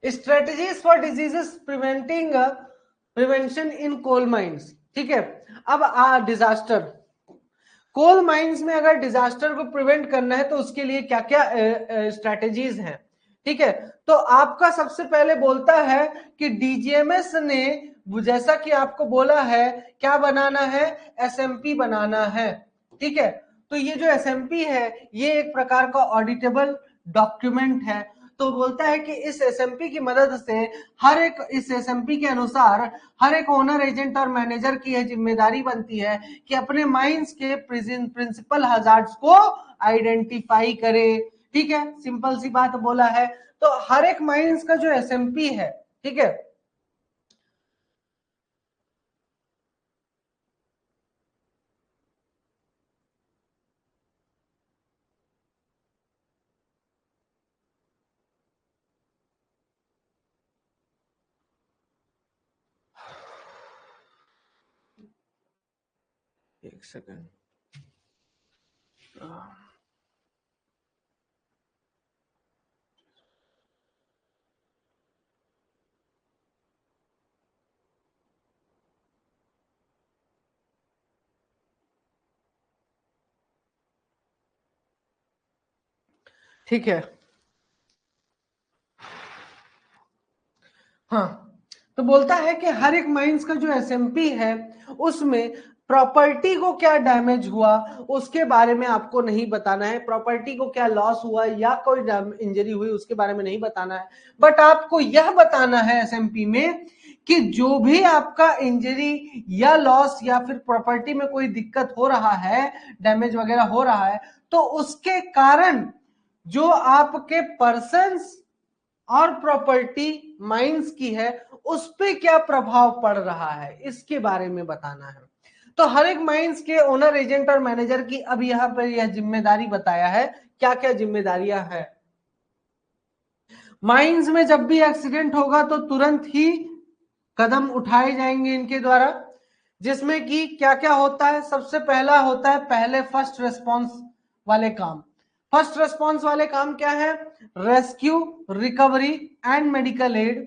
Speaker 1: Strategies for diseases prevention in coal mines, ठीक है। अब डिजास्टर, कोल माइंस में अगर डिजास्टर को प्रिवेंट करना है तो उसके लिए क्या क्या स्ट्रेटजीज हैं, ठीक है। तो आपका सबसे पहले बोलता है कि DGMS ने जैसा कि आपको बोला है क्या बनाना है, SMP बनाना है, ठीक है। तो ये जो SMP है ये एक प्रकार का ऑडिटेबल डॉक्यूमेंट है। तो बोलता है कि इस SMP की मदद से हर एक, इस SMP के अनुसार हर एक ओनर, एजेंट और मैनेजर की यह जिम्मेदारी बनती है कि अपने माइंस के प्रिंसिपल हजार्ड्स को आइडेंटिफाई करे, ठीक है। सिंपल सी बात बोला है। तो हर एक माइंस का जो SMP है, ठीक है, एक सेकंड, ठीक है। हाँ, तो बोलता है कि हर एक माइंस का जो SMP है उसमें प्रॉपर्टी को क्या डैमेज हुआ उसके बारे में आपको नहीं बताना है, प्रॉपर्टी को क्या लॉस हुआ या कोई इंजरी हुई उसके बारे में नहीं बताना है, बट आपको यह बताना है SMP में कि जो भी आपका इंजरी या लॉस या फिर प्रॉपर्टी में कोई दिक्कत हो रहा है, डैमेज वगैरह हो रहा है, तो उसके कारण जो आपके पर्सन्स और प्रॉपर्टी माइंस की है उस पे क्या प्रभाव पड़ रहा है इसके बारे में बताना है। तो हर एक माइंस के ओनर, एजेंट और मैनेजर की अब यहाँ पर यह जिम्मेदारी बताया है, क्या क्या जिम्मेदारियां हैं। माइंस में जब भी एक्सीडेंट होगा तो तुरंत ही कदम उठाए जाएंगे इनके द्वारा, जिसमें कि क्या क्या होता है। सबसे पहला होता है पहले फर्स्ट रिस्पॉन्स वाले काम। फर्स्ट रिस्पॉन्स वाले काम क्या है? Rescue, recovery and medical aid,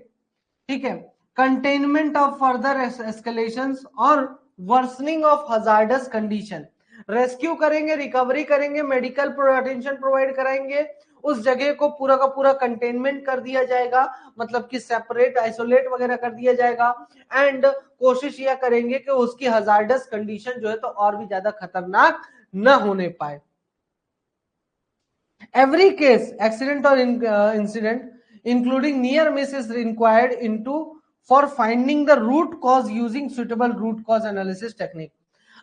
Speaker 1: ठीक है, कंटेनमेंट ऑफ फर्दर एस्केलेशन और worsening of hazardous condition. Rescue करेंगे, रिकवरी करेंगे, मेडिकल अटेंशन प्रोवाइड कराएंगे, उस जगह को पूरा का पूरा कंटेनमेंट कर दिया जाएगा, मतलब कि सेपरेट आइसोलेट वगैरह कर दिया जाएगा, एंड कोशिश यह करेंगे कि उसकी हजार्डस कंडीशन जो है तो और भी ज्यादा खतरनाक न होने पाए। Every case, accident or incident, including near miss, is required into for finding the root cause using suitable root cause analysis technique.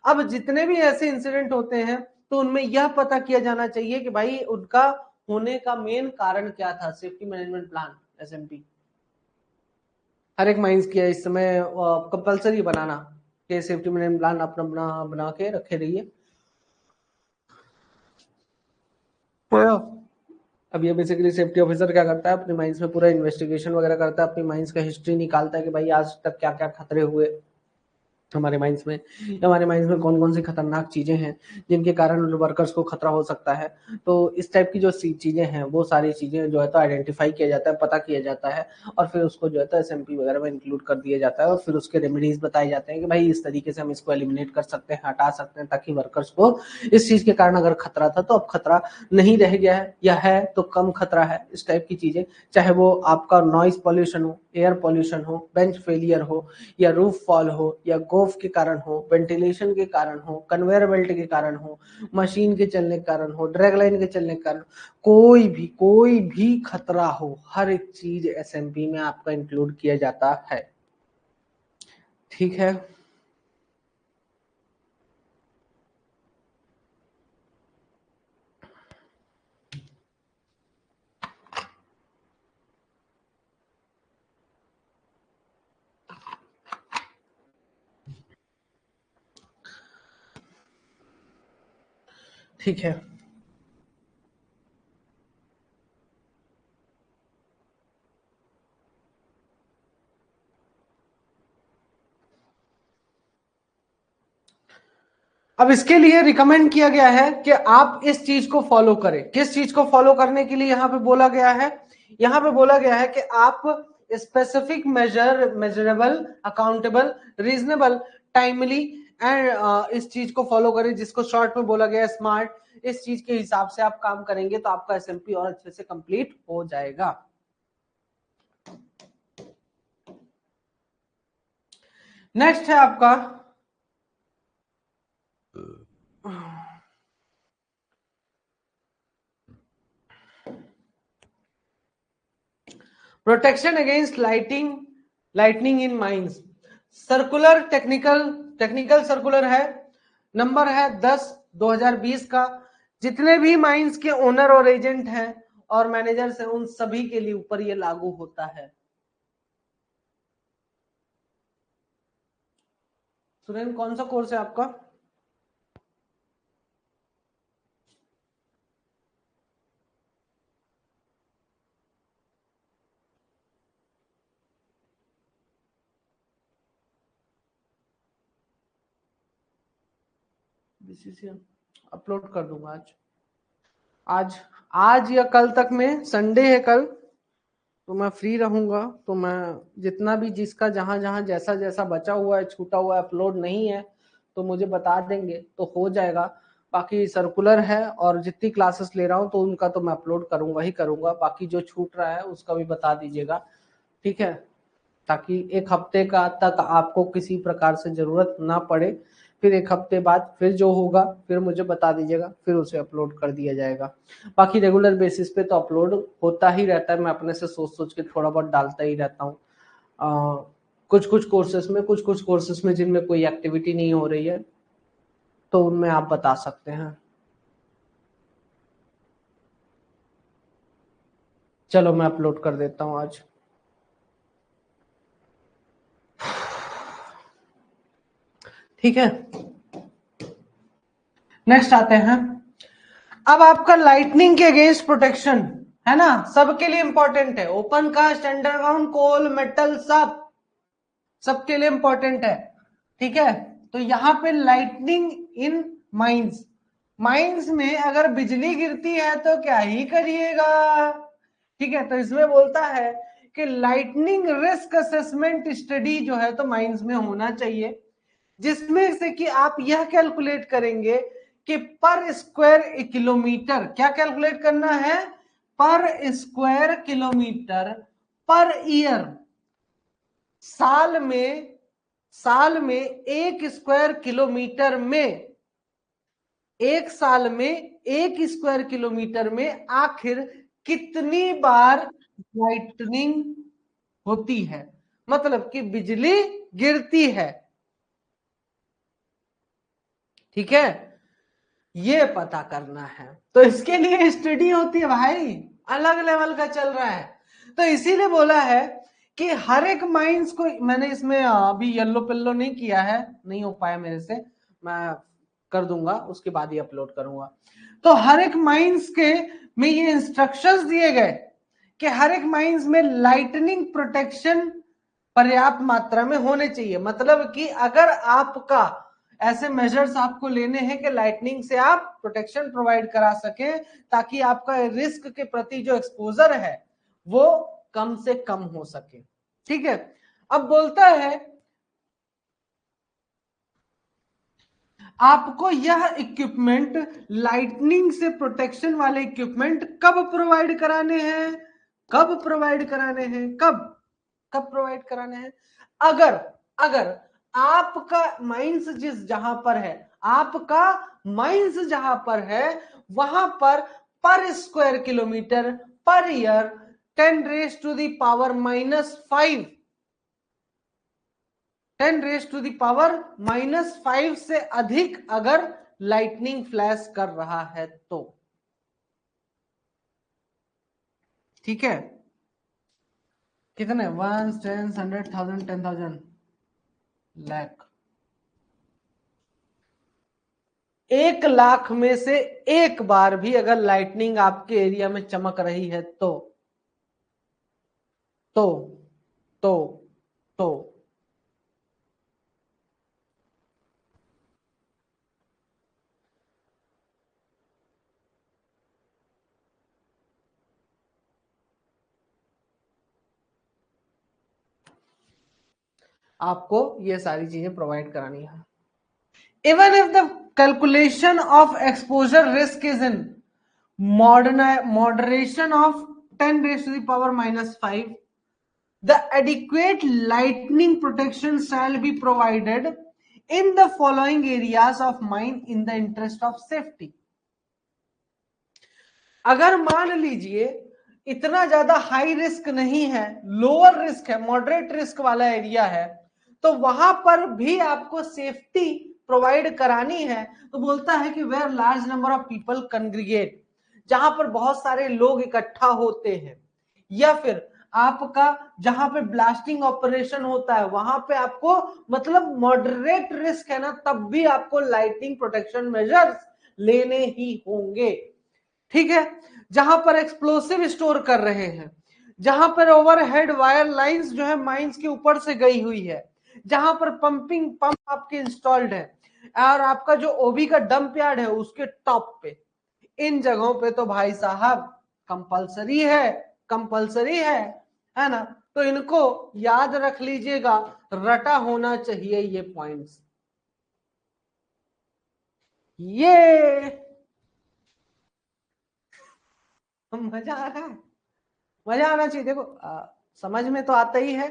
Speaker 1: अब जितने भी ऐसे इंसिडेंट होते हैं तो उनमें यह पता किया जाना चाहिए कि भाई उनका होने का मेन कारण क्या था। सेफ्टी मैनेजमेंट प्लान एसएमपी हर एक माइंस किया इस समय कंपलसरी बनाना कि सेफ्टी मैनेजमेंट प्लान अपना बना के रखे रहिए। अब ये बेसिकली सेफ्टी ऑफिसर क्या करता है, अपनी माइंस में पूरा इन्वेस्टिगेशन वगैरह करता है, अपनी माइंस का हिस्ट्री निकालता है कि भाई आज तक क्या क्या खतरे हुए हमारे माइंस में कौन कौन सी खतरनाक चीजें हैं जिनके कारण वर्कर्स को खतरा हो सकता है। तो इस टाइप की जो चीजें हैं वो सारी चीजें जो है तो आइडेंटिफाई किया जाता है, पता किया जाता है, और फिर उसको जो है तो एसएमपी वगैरह में इंक्लूड कर दिया जाता है, और फिर उसके रेमेडीज बताए जाते हैं कि भाई इस तरीके से हम इसको एलिमिनेट कर सकते हैं, हटा सकते हैं, ताकि वर्कर्स को इस चीज के कारण अगर खतरा था तो अब खतरा नहीं रह गया है, या है तो कम खतरा है। इस टाइप की चीजें, चाहे वो आपका नॉइस पॉल्यूशन हो, एयर पॉल्यूशन हो, बेंच फेलियर हो, या रूफ फॉल हो, या गोफ के कारण हो, वेंटिलेशन के कारण हो, कन्वेयर बेल्ट के कारण हो, मशीन के चलने के कारण हो, ड्रैग लाइन के चलने के कारण, कोई भी खतरा हो, हर एक चीज एसएमपी में आपका इंक्लूड किया जाता है। ठीक है, ठीक है। अब इसके लिए रिकमेंड किया गया है कि आप इस चीज को फॉलो करें। किस चीज को फॉलो करने के लिए यहाँ पे बोला गया है? यहाँ पे बोला गया है कि आप specific, measurable, accountable, reasonable, timely and इस चीज को फॉलो करें, जिसको शॉर्ट में बोला गया है स्मार्ट। इस चीज के हिसाब से आप काम करेंगे तो आपका एसएमपी और अच्छे से कंप्लीट हो जाएगा। नेक्स्ट है आपका प्रोटेक्शन अगेंस्ट लाइटनिंग इन माइंस। सर्कुलर टेक्निकल सर्कुलर है, नंबर है 10/2020 का। जितने भी माइंस के ओनर और एजेंट हैं और मैनेजर्स हैं उन सभी के लिए ऊपर ये लागू होता है। सुरेंद्र, कौन सा कोर्स है आपका? बीसीसीएल अपलोड कर दूंगा आज आज या कल तक में। संडे है कल, तो मैं फ्री रहूंगा, तो मैं जितना भी जिसका जहां जहां जैसा जैसा बचा हुआ है, छूटा हुआ है, अपलोड नहीं है, तो मुझे बता देंगे तो हो जाएगा। बाकी सर्कुलर है और जितनी क्लासेस ले रहा हूँ तो उनका तो मैं अपलोड करूंगा ही करूंगा। बाकी जो छूट रहा है उसका भी बता दीजिएगा, ठीक है, ताकि एक हफ्ते का तक आपको किसी प्रकार से जरूरत ना पड़े। फिर एक हफ्ते बाद फिर जो होगा फिर मुझे बता दीजिएगा, फिर उसे अपलोड कर दिया जाएगा। बाकी रेगुलर बेसिस पे तो अपलोड होता ही रहता है, मैं अपने से सोच सोच के थोड़ा बहुत डालता ही रहता हूँ। कुछ कुछ कोर्सेस में जिनमें कोई एक्टिविटी नहीं हो रही है तो उनमें आप बता सकते हैं। चलो मैं अपलोड कर देता हूँ आज। ठीक है, नेक्स्ट आते हैं। अब आपका लाइटनिंग के अगेंस्ट प्रोटेक्शन, है ना, सबके लिए इंपॉर्टेंट है, ओपन कास्ट, अंडरग्राउंड, कोल, मेटल, सब सबके लिए इंपॉर्टेंट है। ठीक है, तो यहां पे लाइटनिंग इन माइंस, माइंस में अगर बिजली गिरती है तो क्या ही करिएगा। ठीक है, तो इसमें बोलता है कि लाइटनिंग रिस्क असेसमेंट स्टडी जो है तो माइंस में होना चाहिए, जिसमें से कि आप यह कैलकुलेट करेंगे कि पर स्क्वायर किलोमीटर, क्या कैलकुलेट करना है, पर स्क्वायर किलोमीटर पर ईयर, साल में एक स्क्वायर किलोमीटर में, एक साल में एक स्क्वायर किलोमीटर में आखिर कितनी बार लाइटनिंग होती है, मतलब कि बिजली गिरती है। ठीक है, ये पता करना है, तो इसके लिए स्टडी होती है भाई, अलग लेवल का चल रहा है। तो इसीलिए बोला है कि हर एक माइंस को, मैंने इसमें अभी येलो पिल्लो नहीं किया है, नहीं हो पाया मेरे से, मैं कर दूंगा, उसके बाद ही अपलोड करूंगा। तो हर एक माइंस के में ये इंस्ट्रक्शंस दिए गए कि हर एक माइंस में लाइटनिंग प्रोटेक्शन पर्याप्त मात्रा में होने चाहिए, मतलब कि अगर आपका ऐसे मेजर्स आपको लेने हैं कि लाइटनिंग से आप प्रोटेक्शन प्रोवाइड करा सके, ताकि आपका रिस्क के प्रति जो एक्सपोजर है वो कम से कम हो सके। ठीक है, अब बोलता है आपको यह इक्विपमेंट, लाइटनिंग से प्रोटेक्शन वाले इक्विपमेंट कब प्रोवाइड कराने हैं, कब प्रोवाइड कराने हैं, कब प्रोवाइड कराने हैं, अगर अगर आपका माइंस जहां पर है, आपका माइंस जहां पर है वहां पर स्क्वायर किलोमीटर पर ईयर 10⁻⁻⁵, 10⁻⁻⁵ से अधिक अगर लाइटनिंग फ्लैश कर रहा है तो। ठीक है, कितने, 1 10 100 1000 10,000 लाख, 1 लाख में से एक बार भी अगर लाइटनिंग आपके एरिया में चमक रही है तो तो तो आपको ये सारी चीजें प्रोवाइड करानी है। Even if the calculation of exposure risk is in moderation of 10⁻⁻⁵, the adequate lightning protection shall be provided in the following areas of mine in the interest of safety। अगर मान लीजिए इतना ज्यादा हाई रिस्क नहीं है, लोअर रिस्क है, मॉडरेट रिस्क वाला एरिया है, तो वहां पर भी आपको सेफ्टी प्रोवाइड करानी है। तो बोलता है कि where large number of people congregate, जहां पर बहुत सारे लोग इकट्ठा होते हैं, या फिर आपका जहां पे ब्लास्टिंग ऑपरेशन होता है वहां पे आपको, मतलब मॉडरेट रिस्क है ना, तब भी आपको लाइटिंग प्रोटेक्शन मेजर्स लेने ही होंगे। ठीक है, जहां पर एक्सप्लोसिव स्टोर कर रहे हैं, जहां पर ओवरहेड वायर लाइंस जो है माइंस के ऊपर से गई हुई है, जहां पर पंपिंग पंप आपके इंस्टॉल्ड है, और आपका जो ओबी का डंप यार्ड है उसके टॉप पे, इन जगहों पे तो भाई साहब कंपलसरी है, कंपलसरी है ना। तो इनको याद रख लीजिएगा, रटा होना चाहिए ये पॉइंट्स। ये मजा आ रहा है, मजा आना चाहिए। देखो समझ में तो आता ही है,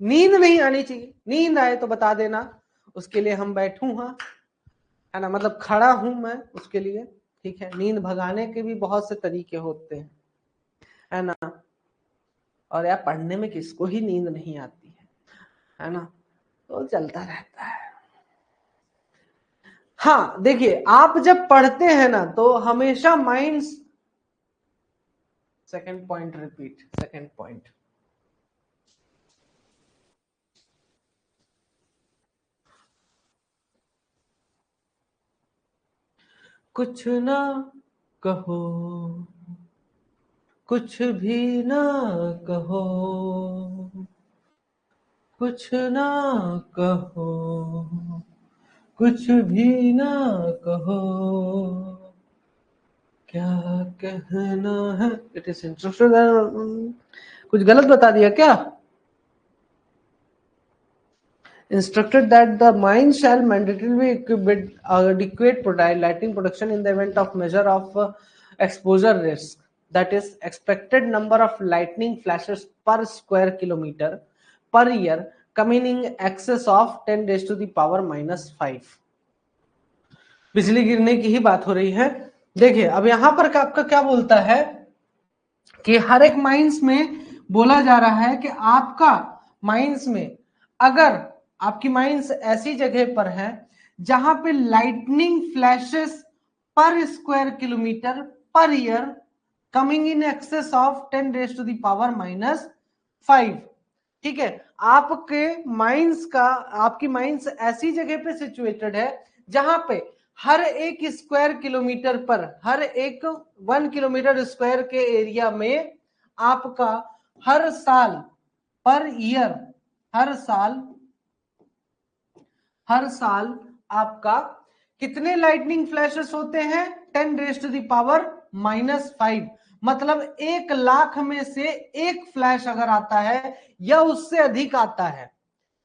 Speaker 1: नींद नहीं आनी चाहिए, नींद आए तो बता देना, उसके लिए हम बैठू हाँ, है ना, मतलब खड़ा हूं मैं उसके लिए। ठीक है, नींद भगाने के भी बहुत से तरीके होते हैं, है ना। और यार पढ़ने में किसको ही नींद नहीं आती है ना, तो चलता रहता है। हाँ देखिए, आप जब पढ़ते हैं ना तो हमेशा minds, second point repeat, second point, कुछ ना कहो, कुछ भी ना कहो, कुछ ना कहो, कुछ भी ना कहो, क्या कहना है। It is interested. कुछ गलत बता दिया क्या? Instructed that the mine shall mandatorily be equipped with adequate lighting protection in the event of measure of exposure risk. That is, expected number of lightning flashes per square kilometer per year coming in excess of 10 raised to the power -5. बिजली गिरने की ही बात हो रही है। देखिए अब यहां पर आपका क्या बोलता है कि हर एक माइंस में बोला जा रहा है कि आपका माइंस में अगर आपकी माइंस ऐसी जगह पर है जहां पे lightning flashes per square kilometre per year coming in excess of 10 raise to the power -5। ठीक है, आपके माइंस का आपकी माइंस ऐसी जगह पे सिचुएटेड है जहां पे हर एक स्क्वायर किलोमीटर पर, हर एक 1 किलोमीटर स्क्वायर के एरिया में आपका हर साल पर ईयर, हर साल आपका कितने लाइटनिंग फ्लैशेस होते हैं? 10 रेज टू द पावर -5। मतलब 1 लाख में से एक फ्लैश अगर आता है या उससे अधिक आता है,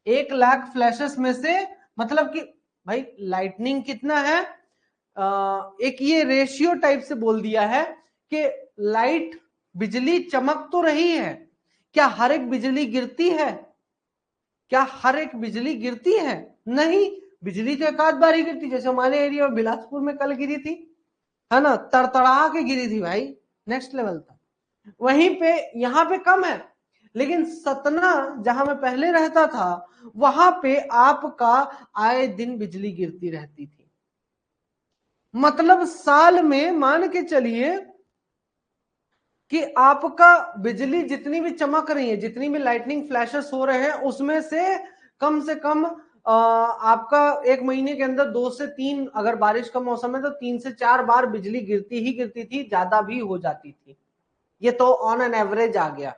Speaker 1: 1 लाख फ्लैशेस में से, मतलब कि भाई लाइटनिंग कितना है, एक ये रेशियो टाइप से बोल दिया है कि लाइट, बिजली चमक तो रही है, क्या हर एक बिजली गिरती है? क्या हर एक बिजली गिरती है? नहीं, बिजली तो एक आध बार ही गिरती, जैसे हमारे एरिया में बिलासपुर में कल गिरी थी, है ना, तड़तड़ा के गिरी थी भाई, नेक्स्ट लेवल था। वहीं पे यहाँ पे कम है, लेकिन सतना जहां मैं पहले रहता था वहां पे आपका आए दिन बिजली गिरती रहती थी। मतलब साल में मान के चलिए कि आपका बिजली जितनी भी चमक रही है, जितनी भी लाइटनिंग फ्लैशेस हो रहे हैं, उसमें से कम आपका एक महीने के अंदर 2 से 3, अगर बारिश का मौसम है तो 3 से 4 बार बिजली गिरती ही गिरती थी, ज्यादा भी हो जाती थी। ये तो ऑन एन एवरेज आ गया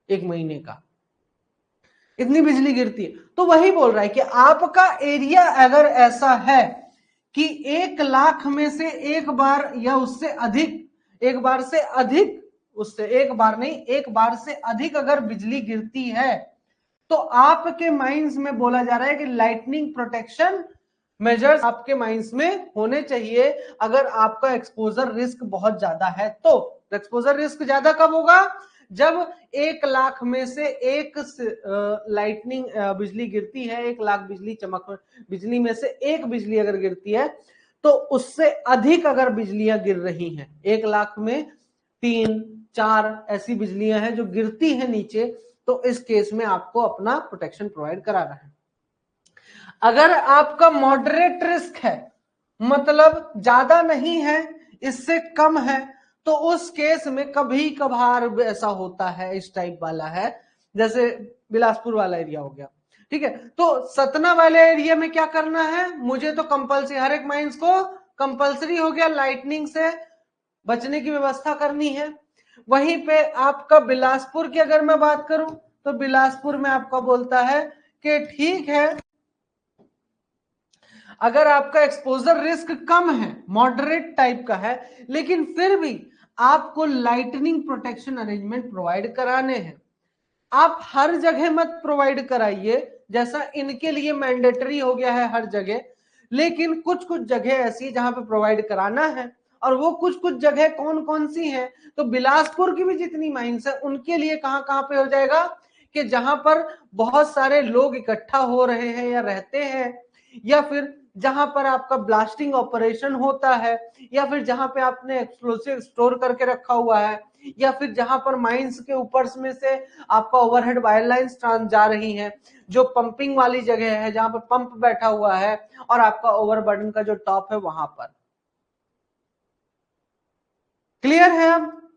Speaker 1: एक महीने का, इतनी बिजली गिरती है। तो वही बोल रहा है कि आपका एरिया अगर ऐसा है कि 1 लाख में से एक बार या उससे अधिक, एक बार से अधिक, उससे एक बार नहीं, एक बार से अधिक अगर बिजली गिरती है तो आपके माइंस में बोला जा रहा है कि लाइटनिंग प्रोटेक्शन मेजर्स आपके माइंस में होने चाहिए। अगर आपका एक्सपोजर रिस्क बहुत ज्यादा है तो एक्सपोजर रिस्क ज्यादा कब होगा? जब 1 लाख में से एक लाइटनिंग बिजली गिरती है, 1 लाख बिजली चमक, बिजली में से एक बिजली अगर गिरती है तो उससे अधिक अगर बिजलियां गिर रही हैं, 1 लाख में 3-4 ऐसी बिजलियां हैं जो गिरती हैं नीचे, तो इस केस में आपको अपना प्रोटेक्शन प्रोवाइड कराना है। अगर आपका मॉडरेट रिस्क है, मतलब ज्यादा नहीं है, इससे कम है, तो उस केस में कभी कभार ऐसा होता है, इस टाइप वाला है, जैसे बिलासपुर वाला एरिया हो गया। ठीक है, तो सतना वाले एरिया में क्या करना है? मुझे तो कंपल्सरी, हर एक माइंस को कंपल्सरी हो गया लाइटनिंग से बचने की व्यवस्था करनी है। वहीं पे आपका बिलासपुर की अगर मैं बात करूं तो बिलासपुर में आपका बोलता है कि ठीक है, अगर आपका एक्सपोजर रिस्क कम है, मॉडरेट टाइप का है, लेकिन फिर भी आपको लाइटनिंग प्रोटेक्शन अरेंजमेंट प्रोवाइड कराने हैं। आप हर जगह मत प्रोवाइड कराइए, जैसा इनके लिए मैंडेटरी हो गया है हर जगह, लेकिन कुछ कुछ जगह ऐसी जहां पे प्रोवाइड कराना है। और वो कुछ कुछ जगह कौन कौन सी हैं? तो बिलासपुर की भी जितनी माइंस है उनके लिए कहां कहां पे हो जाएगा कि जहां पर बहुत सारे लोग इकट्ठा हो रहे हैं या रहते हैं, या फिर जहां पर आपका ब्लास्टिंग ऑपरेशन होता है, या फिर जहां पे आपने एक्सप्लोसिव स्टोर करके रखा हुआ है, या फिर जहां पर माइंस के ऊपर में से आपका ओवरहेड वायर लाइंस जा रही हैं, जो पंपिंग वाली जगह है जहां पर पंप बैठा हुआ है और आपका ओवरबर्डन का जो टॉप है वहां पर। क्लियर है? अब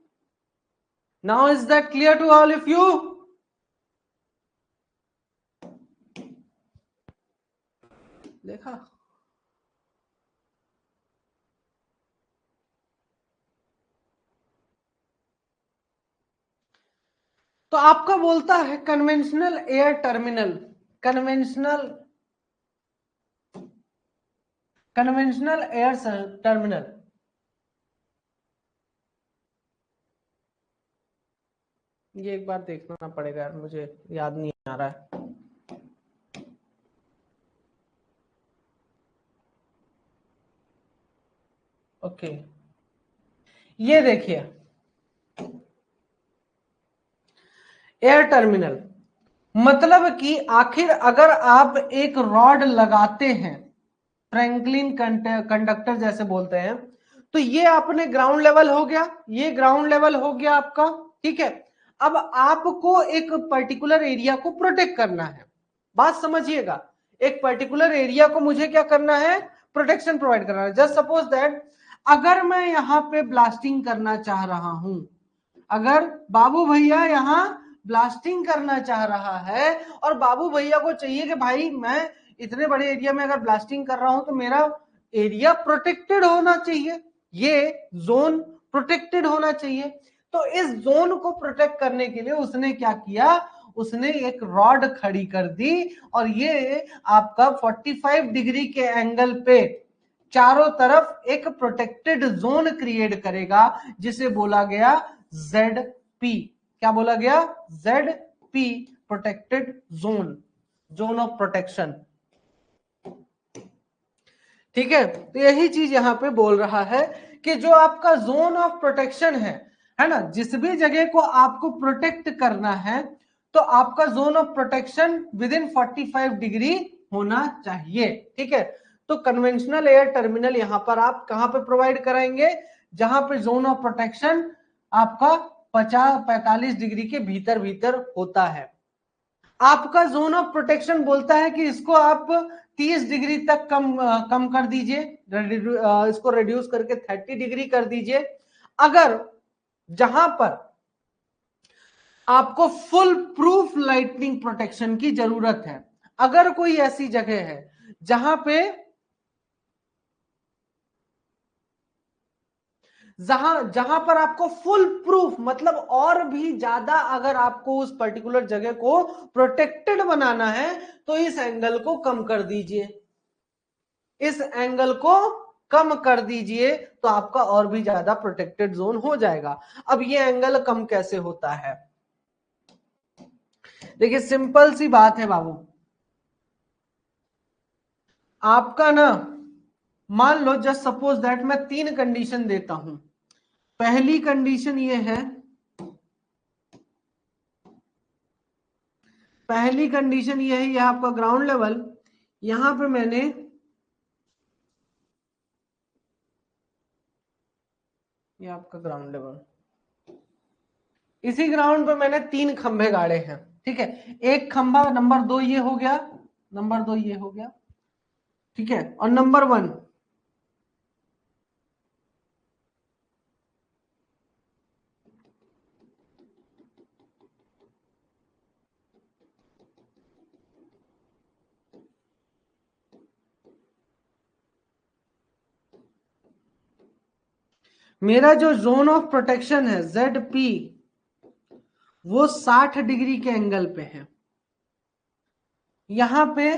Speaker 1: now is that clear to all of you? देखा? तो आपका बोलता है conventional air terminal, conventional air terminal, ये एक बार देखना पड़ेगा यार, मुझे याद नहीं आ रहा है। ओके, ये देखिए एयर टर्मिनल, मतलब कि आखिर अगर आप एक रॉड लगाते हैं, फ्रैंकलिन कंडक्टर जैसे बोलते हैं, तो ये आपने ग्राउंड लेवल हो गया, ये ग्राउंड लेवल हो गया आपका, ठीक है। अब आपको एक पर्टिकुलर एरिया को प्रोटेक्ट करना है, बात समझिएगा, एक पर्टिकुलर एरिया को मुझे क्या करना है, प्रोटेक्शन प्रोवाइड करना है। जस्ट सपोज दैट अगर मैं यहां पे ब्लास्टिंग करना चाह रहा हूं, अगर बाबू भैया यहां ब्लास्टिंग करना चाह रहा है और बाबू भैया को चाहिए कि भाई मैं इतने बड़े एरिया में अगर ब्लास्टिंग कर रहा हूं तो मेरा एरिया प्रोटेक्टेड होना चाहिए, ये जोन प्रोटेक्टेड होना चाहिए। तो इस जोन को प्रोटेक्ट करने के लिए उसने क्या किया, उसने एक रॉड खड़ी कर दी और ये आपका 45 डिग्री के एंगल पे चारों तरफ एक प्रोटेक्टेड जोन क्रिएट करेगा, जिसे बोला गया ZP। क्या बोला गया, ZP, protected zone, zone of protection, ठीक है। तो यही चीज यहां पे बोल रहा है कि जो आपका जोन ऑफ प्रोटेक्शन है ना, जिस भी जगह को आपको प्रोटेक्ट करना है तो आपका zone of protection with in 45 degree होना चाहिए, ठीक है। तो कन्वेंशनल एयर टर्मिनल यहां पर आप कहां पे प्रोवाइड कराएंगे, जहां पे जोन ऑफ प्रोटेक्शन आपका 50-45 डिग्री के भीतर भीतर होता है। आपका जोन ऑफ प्रोटेक्शन बोलता है कि इसको आप 30 डिग्री तक कम कर दीजिए, इसको रिड्यूस करके 30 डिग्री कर दीजिए। अगर जहां पर आपको फुल प्रूफ लाइटनिंग प्रोटेक्शन की जरूरत है, अगर कोई ऐसी जगह है जहां पे जहां पर आपको फुल प्रूफ मतलब और भी ज्यादा अगर आपको उस पर्टिकुलर जगह को प्रोटेक्टेड बनाना है तो इस एंगल को कम कर दीजिए, इस एंगल को कम कर दीजिए तो आपका और भी ज्यादा प्रोटेक्टेड जोन हो जाएगा। अब ये एंगल कम कैसे होता है, देखिए सिंपल सी बात है बाबू, आपका ना मान लो जस्ट सपोज दैट मैं 3 कंडीशन देता हूं। पहली कंडीशन ये है, पहली कंडीशन ये है, ये आपका ग्राउंड लेवल, यहां पे मैंने ये आपका ग्राउंड लेवल, इसी ग्राउंड पे मैंने 3 खंभे गाड़े हैं, ठीक है। एक खंभा नंबर 2 ये हो गया, नंबर 2 ये हो गया, ठीक है। और नंबर 1 मेरा जो जोन ऑफ प्रोटेक्शन है ZP वो 60 डिग्री के एंगल पे है। यहां पे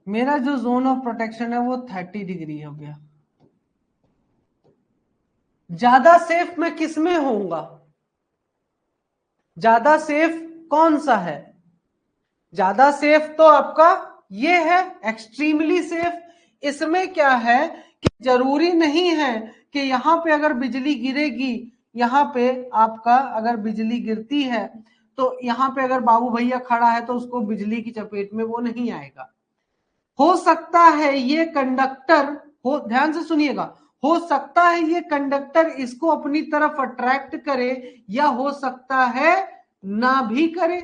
Speaker 1: मेरा जो जोन ऑफ प्रोटेक्शन है वो 30 डिग्री हो गया। ज्यादा सेफ मैं किस में होऊंगा, ज्यादा सेफ कौन सा है, ज्यादा सेफ तो आपका ये है, एक्सट्रीमली सेफ। इसमें क्या है कि जरूरी नहीं है कि यहां पे अगर बिजली गिरेगी, यहां पे आपका अगर बिजली गिरती है तो यहां पे अगर बाबू भैया खड़ा है तो उसको बिजली की चपेट में वो नहीं आएगा। हो सकता है ये कंडक्टर, हो ध्यान से सुनिएगा, हो सकता है ये कंडक्टर इसको अपनी तरफ अट्रैक्ट करे या हो सकता है ना भी करे।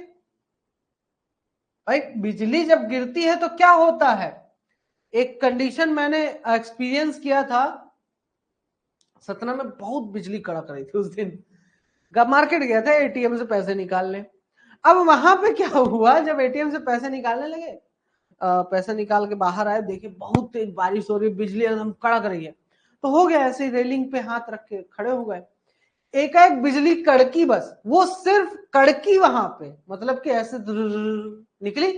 Speaker 1: भाई बिजली जब गिरती है तो क्या होता है, एक कंडीशन मैंने एक्सपीरियंस किया था, सतना में बहुत बिजली कड़क रही थी उस दिन, मार्केट गया था एटीएम से पैसे निकालने। अब वहां पे क्या हुआ, जब एटीएम से पैसे निकालने लगे, पैसा निकाल के बाहर आए, देखिए बहुत तेज बारिश हो रही है, बिजली एकदम कड़क रही है। तो हो गया ऐसे ही, रेलिंग पे हाथ रख के खड़े हो गए, एकाएक बिजली कड़की, बस वो सिर्फ कड़की वहां पे, मतलब कि ऐसे निकली,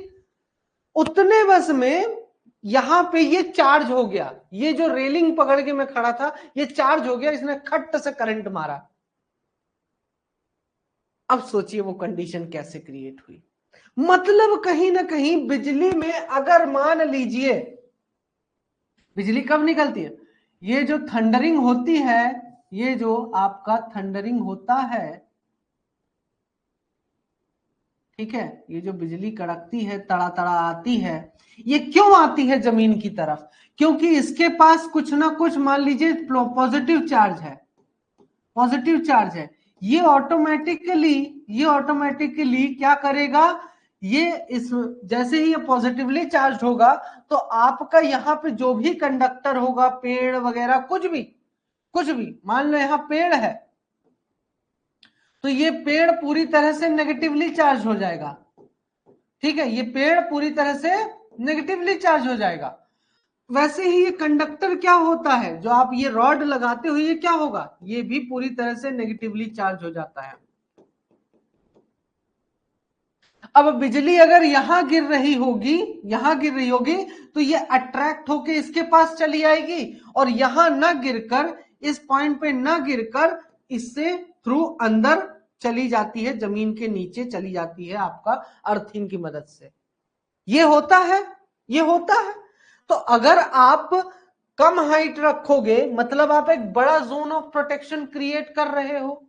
Speaker 1: उतने बस में यहां पे ये चार्ज हो गया, ये जो रेलिंग पकड़ के मैं खड़ा था ये चार्ज हो गया, इसने खट से करंट मारा। अब सोचिए वो कंडीशन कैसे क्रिएट हुई। मतलब कहीं ना कहीं बिजली में अगर मान लीजिए, बिजली कब निकलती है, ये जो थंडरिंग होती है, ये जो आपका थंडरिंग होता है, ठीक है, ये जो बिजली कड़कती है, तड़ा तड़ा आती है, ये क्यों आती है जमीन की तरफ, क्योंकि इसके पास कुछ ना कुछ मान लीजिए पॉजिटिव चार्ज है, पॉजिटिव चार्ज है। ये ऑटोमेटिकली, ये ऑटोमेटिकली क्या करेगा, ये इस, जैसे ही ये पॉजिटिवली चार्ज होगा, तो आपका यहाँ पे जो भी कंडक्टर होगा, पेड़ वगैरह कुछ भी, कुछ भी मान लो यहाँ पेड़ है, तो ये पेड़ पूरी तरह से नेगेटिवली चार्ज हो जाएगा, ठीक है, ये पेड़ पूरी तरह से नेगेटिवली चार्ज हो जाएगा। वैसे ही ये कंडक्टर क्या होता है, जो आप ये रॉड लगाते हो, ये क्या होगा, ये भी पूरी तरह से नेगेटिवली चार्ज हो जाता है। अब बिजली अगर यहां गिर रही होगी, यहां गिर रही होगी, तो ये अट्रैक्ट होके इसके पास चली आएगी, और यहां न गिरकर, इस पॉइंट पे न गिरकर, इससे थ्रू अंदर चली जाती है, जमीन के नीचे चली जाती है आपका अर्थिंग की मदद से। ये होता है, ये होता है। तो अगर आप कम हाइट रखोगे, मतलब आप एक बड़ा जोन ऑफ प्रोटेक्शन क्रिएट कर रहे हो।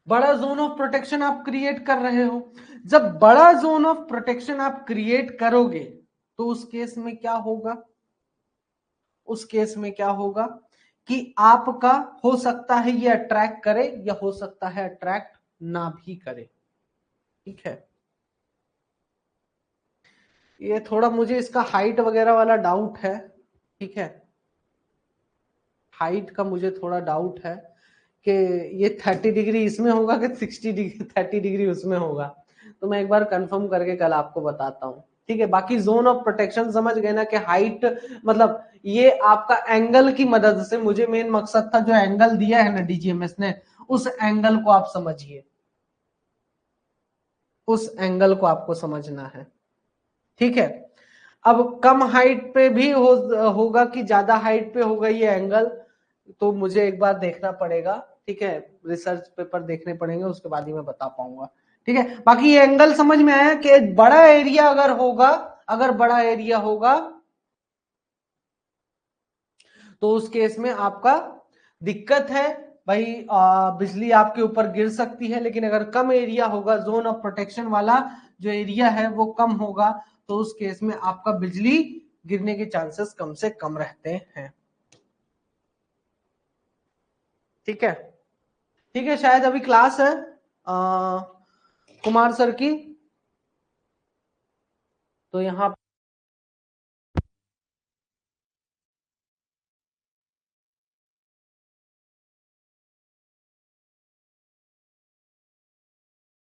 Speaker 1: बड़ा जोन ऑफ प्रोटेक्शन आप क्रिएट कर रहे हो। जब बड़ा जोन ऑफ प्रोटेक्शन आप क्रिएट करोगे, तो उस केस में क्या होगा, उस केस में क्या होगा कि आपका हो सकता है ये अट्रैक्ट करे, या हो सकता है अट्रैक्ट ना भी करे, ठीक है। ये थोड़ा मुझे इसका हाइट वगैरह वाला डाउट है, ठीक है, हाइट का मुझे थोड़ा डाउट है कि ये 30 डिग्री इसमें होगा कि 60 डिग्री 30 डिग्री उसमें होगा, तो मैं एक बार कंफर्म करके कल आपको बताता हूँ, ठीक है। बाकी जोन ऑफ प्रोटेक्शन समझ गए ना, कि हाइट मतलब ये आपका एंगल की मदद से, मुझे मेन मकसद था जो एंगल दिया है ना डीजीएमएस ने, उस एंगल को आप समझिए, उस एंगल को आपको समझना है, ठीक है। अब कम हाइट पे भी होगा कि ज्यादा हाइट पे होगा ये एंगल, तो मुझे एक बार देखना पड़ेगा, ठीक है, रिसर्च पेपर देखने पड़ेंगे, उसके बाद ही मैं बता पाऊंगा, ठीक है। बाकी ये एंगल समझ में आया कि बड़ा एरिया अगर होगा, अगर बड़ा एरिया होगा, तो उस केस में आपका दिक्कत है भाई, बिजली आपके ऊपर गिर सकती है। लेकिन अगर कम एरिया होगा, जोन ऑफ प्रोटेक्शन वाला जो एरिया है वो कम होगा, तो उस केस में आपका बिजली गिरने के चांसेस कम से कम रहते हैं, ठीक है। ठीक है, शायद अभी क्लास है कुमार सर की, तो यहाँ